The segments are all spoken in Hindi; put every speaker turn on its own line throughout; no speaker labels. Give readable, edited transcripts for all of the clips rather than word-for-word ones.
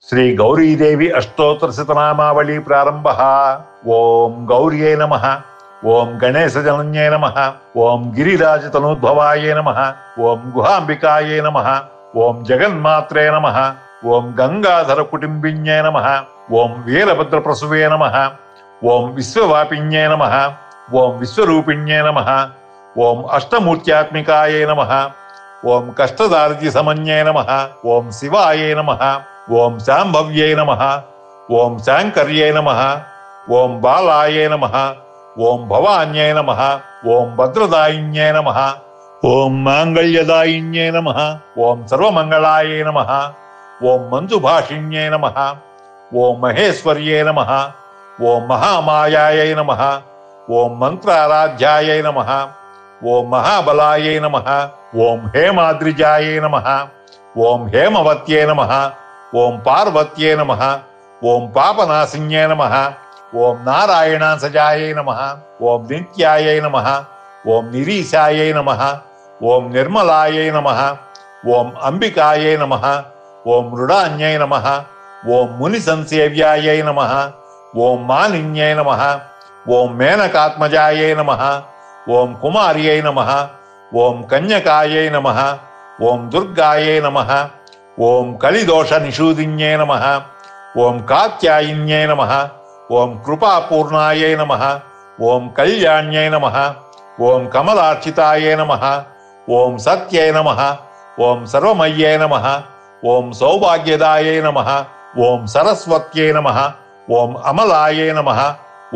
श्री गौरी देवी अष्टोत्तर शतनामावली प्रारंभ। ओं गौर्यै नमः। ओं गणेश जनन्यै नमः। ओं गिरिराज तनूद्भवाय नमः। ओं गुहांबिकायै नमः। ओं जगन्मात्रे नमः। ओं गंगाधर कुटुंबिन्यै नमः। ओं वीरभद्र प्रसुवे नमः। ओं विश्ववापिन्यै नमः। ओं विश्वरूपिण्यै नमः। ओं अष्टमूर्त्यात्मिकायै नमः। ओं कष्टदारिद्र्य समन्यै नमः। ओं शिवाय नमः। ओं शांभव्यै नमः। ओं शांकर्यै नमः। ओं बालाय नमः। ओं भवान्यै नमः। ओं भद्रदायिन्यै नमः। ओं मांगल्यदायिन्यै नमः। ओं सर्वमंगलाय नमः। ओं मंजुभाषिण्यै नमः। ओं महेश्वर्यै नमः। ओं महामायायै नमः। ओं मंत्राराध्यायै नमः। ओं महाबलायै नमः। ओं हेमाद्रिजायै नमः। ओं हेमवत्यै नमः। ओं पार्वत्यै नमः। ओं पापनाशिन्यै नमः। ओं नारायणांसजायै नमः। ओं नित्यायै नमः। ओं निरीशायै नमः। ओं निर्मलायै नमः। ओं अंबिकायै नमः। ओं मृडान्यै नमः। ओं मुनिसंसेव्यायै नमः। ओं मालिन्यै नमः। ओं मेनकात्मजायै नमः। ओं कुमार्यै नमः। ओं कन्यकायै नमः। ओं दुर्गायै नमः। ओं कलिदोष निषूदिन्यै नमः। ओं कात्यायिन्यै नमः। ओं कृपापूर्णायै नमः। ओं कल्याण्यै नमः। ओं कमलार्चितायै नमः। ओं सत्यै नमः। ओं सर्वमय्यै नमः। ओं सौभाग्यदायै नमः। ओं सरस्वत्यै नमः। ओं अमलायै नमः।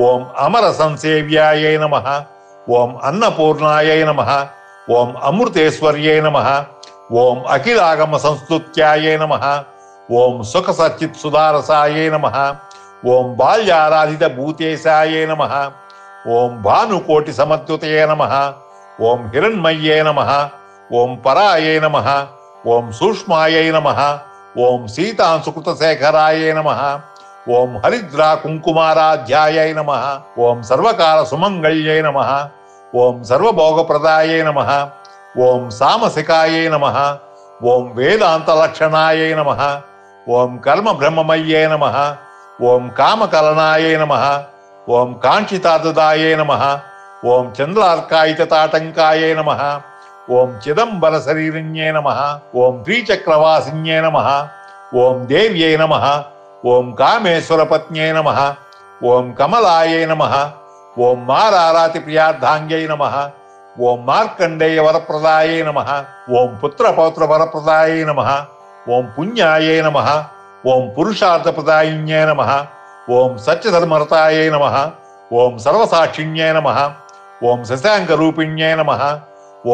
ओं अमरसंसेव्यायै नमः। ओं अन्नपूर्णायै नमः। ओं अमृतेश्वर्यै नमः। ओं अखिलागम संस्तुत्यायै नमः। ओं सुख सच्चित सुधारसायै नमः। ओं बाल्याराधित भूतेशायै नमः। ओं भानुकोटि समद्युतये नमः। ओं हिरण्मये नमः। ओं पराये नमः। ओं सूक्ष्मायै नमः। ओं सीतांशुकृतशेखरायै नमः। ओं हरिद्रा कुंकुमाराध्यायै नमः। ओं सर्वकाल सुमंगल्यै नमः। ओं सर्वभोगप्रदायै नमः। ओं सामसिकायै नमः। ओं वेदांत लक्षणायै नमः। ओं कर्म ब्रह्ममय्यै नमः। ओं कामकलनायै नमः। ओं कांक्षितार्थदायै नमः। ओं चंद्रार्कायितताटंकायै नमः। ओं चिदंबर शरीरिण्यै नमः। ओं त्रिचक्रवासिन्यै नमः। ओं देव्यै नमः। ओं कामेश्वर पत्न्यै नमः। ओं कमलायै नमः। ओं माराराति प्रियार्धांग्यै नमः। ओं मार्कंडेय वरप्रदायै नमः। ओं पुत्रपौत्र वरप्रदायै नमः। ओं पुण्यायै नमः। ओं पुरुषार्थप्रदायिन्यै नमः। ओं सत्यधर्मरतायै नमः। ओं सर्वसाक्षिण्यै नमः। ओं शशांकरूपिण्यै नमः।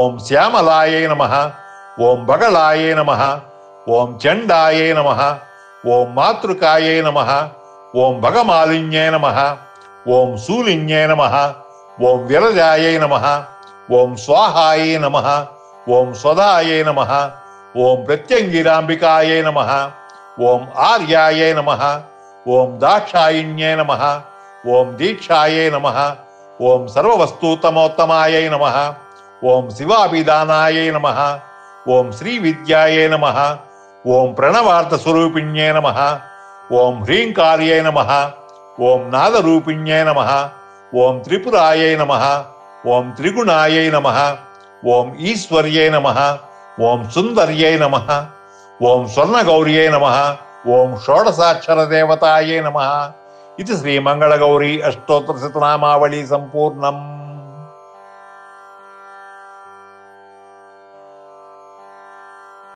ओं श्यामलायै नमः। ओं बगलायै नमः। ओं चंडायै नमः। ओं मातृकायै नमः। ओं भगमालिन्यै नमः। ओं शूलिन्यै नमः। ओं विरजायै नमः। ओं स्वाहायै नमः। ओं स्वधायै नमः। ओं प्रत्यंगिरांबिकायै नमः। ओं आर्यायै नमः। ओं दाक्षायिन्यै नमः। ओं दीक्षायै नमः। ओं सर्ववस्तुतमोत्तमायै नमः। ओं शिवाभिधानायै नमः। ओं श्रीविद्यायै नमः। ओं प्रणवार्थस्वरूपिण्यै नमः। ओं ह्रींकार्यै नमः। ओं नादरूपिण्यै नमः। ओं त्रिपुरायै नमः। ओं त्रिगुणायै नमः। ओं ईश्वर्यै नमः। ओं सुंदर्यै नमः। ओं स्वर्णगौर्यै नमः। ओं षोडशाक्षर देवतायै नमः। इति श्री मंगलगौरी अष्टोत्तर शतनामावली संपूर्णम्।